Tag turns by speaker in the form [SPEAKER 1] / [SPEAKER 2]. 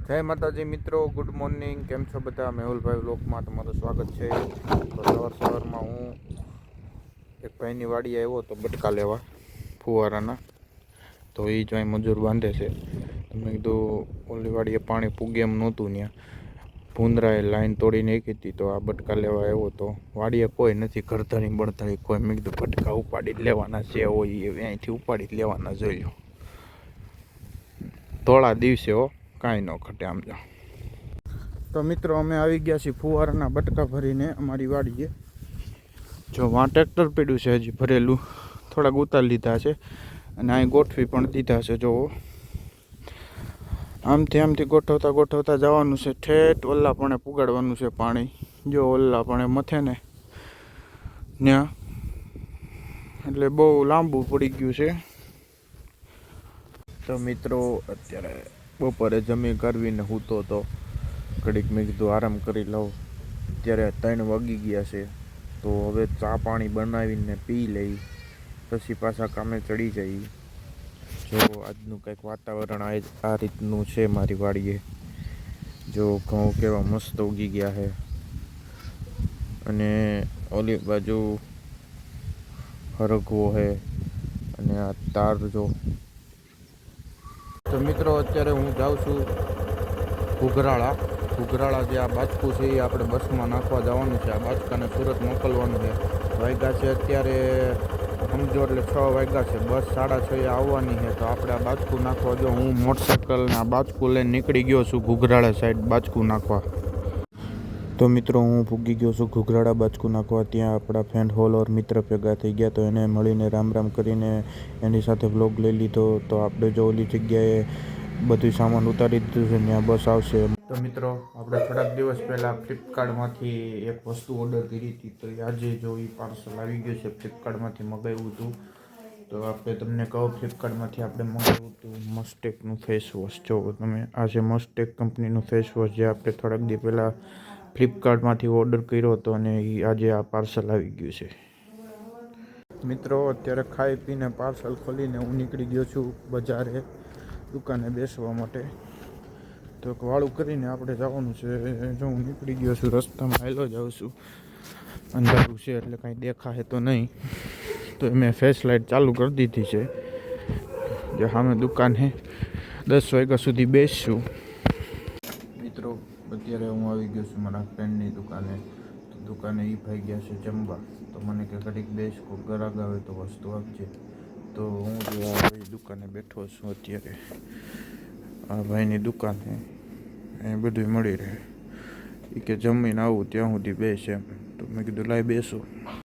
[SPEAKER 1] જય માતાજી મિત્રો, ગુડ મોર્નિંગ. કેમ છો બધા? મેહુલભાઈ વ્લોગમાં તમારું સ્વાગત છે. તો સવારમાં હું એક ભાઈની વાડીએ આવ્યો તો બટકા લેવા ફુવારાના. તો એ જ અહીં મજૂર બાંધે છે. મેં કીધું ઓલી વાડીએ પાણી પૂગે એમ નહોતું, ત્યાં ભૂંદરાએ લાઈન તોડી નાખી હતી. તો આ બટકા લેવા આવ્યો તો વાડીએ કોઈ નથી, ઘરધારી બળધારી કોઈ. મેં કીધું બટકા ઉપાડી જ લેવાના છે, હોય એ અહીંથી ઉપાડી જ લેવાના. જોઈ લો, થોડા દિવસે હો, કાંઈ ન ઘટે આમ જો. તો મિત્રો અમે આવી ગયા છીએ ફુવારાના બટકા ભરીને અમારી વાડીએ. જો વાં ટ્રેક્ટર પડ્યું છે હજી ભરેલું, થોડાક ઉતારી લીધા છે અને અહીં ગોઠવી પણ દીધા છે. જો આમથી ગોઠવતા જવાનું છે, ઠેઠ ઓલ્લા પણ પુગાડવાનું છે પાણી. જો ઓલ્લા પણ મથે ને ત્યાં, એટલે બહુ લાંબુ પડી ગયું છે. તો મિત્રો અત્યારે બપોરે જમી કરવીને સૂતો તો ઘડીક મેં કીધું આરામ કરી લઉં. અત્યારે 3 વાગી ગયા છે. તો હવે ચા પાણી બનાવીને પી લઈ, પછી પાછા કામે ચડી જઈ. જો આજનું કંઈક વાતાવરણ આ રીતનું છે મારી વાડીએ. જો ઘઉં કેવા મસ્ત ઉગી ગયા છે અને ઓલી બાજુ હરગવો છે અને આ તાર જો. તો મિત્રો અત્યારે હું જાઉં છું ઘુઘરાળા જે આ બાજકું છે એ આપણે બસમાં નાખવા જવાનું છે. આ બાજકાને સુરત મોકલવાનું છે. વાગ્યા છે અત્યારે સમજો એટલે 6 વાગ્યા છે. બસ 6:30 આવવાની છે. તો આપણે આ બાજકું નાખવા, જો હું મોટરસાઇકલને આ બાજકું લઈને નીકળી ગયો છું ઘુઘરાળા સાઈડ બાજકું નાખવા. તો મિત્રો હું ભૂગી ગયો છું ઘુઘરાળા બાજકું નાખવા. ત્યાં આપણા ફ્રેન્ડ હોલર મિત્ર ભેગા થઈ ગયા. તો એને મળીને રામ રામ કરીને એની સાથે વ્લોગ લઈ લીધો. તો આપણે જો ઓલી જગ્યાએ બધું સામાન ઉતારી દીધું છે, ત્યાં બસ આવશે. તો મિત્રો આપણે થોડાક દિવસ પહેલાં ફ્લિપકાર્ટમાંથી એક વસ્તુ ઓર્ડર કરી હતી. તો આજે જો એ પાર્સલ આવી ગયું છે. ફ્લિપકાર્ટમાંથી મંગાવ્યું હતું. તો આપણે તમને કહો, ફ્લિપકાર્ટમાંથી આપણે મંગાવ્યું હતું મસ્ટેકનું ફેસ વોશ. જો તમે આ છે મસ્ટેક કંપનીનું ફેસ વોશ, જે આપણે થોડાક દી પહેલાં ફ્લિપકાર્ટમાંથી ઓર્ડર કર્યો હતો અને આજે આ પાર્સલ આવી ગયું છે. મિત્રો અત્યારે ખાઈ પીને પાર્સલ ખોલીને હું નીકળી ગયો છું બજારે દુકાને બેસવા માટે. તો એક વાળું કરીને આપણે જવાનું છે. જો હું નીકળી ગયો છું, રસ્તામાં હાલ્યો જાઉં છું. અંધારું છે એટલે કાંઈ દેખાય તો નહીં. તો મેં ફ્લેશ લાઇટ ચાલુ કરી દીધી છે. જે સામે દુકાન છે, 10 વાગ્યા સુધી બેસશું. મિત્રો અત્યારે હું આવી ગયો છું મારા ફ્રેન્ડની દુકાને. તો દુકાને એ ભાઈ ગયા છે જમવા. તો મને કે ઘડીક બેસ, કોઈ ગ્રાહક આવે તો વસ્તુ આપજે. તો હું જો આ ભાઈ દુકાને બેઠો છું અત્યારે. આ ભાઈની દુકાન છે, એ બધું મળી રહે. એ કે જમીને આવું ત્યાં સુધી બેસે એમ. તો મેં કીધું લાઈ બેસો.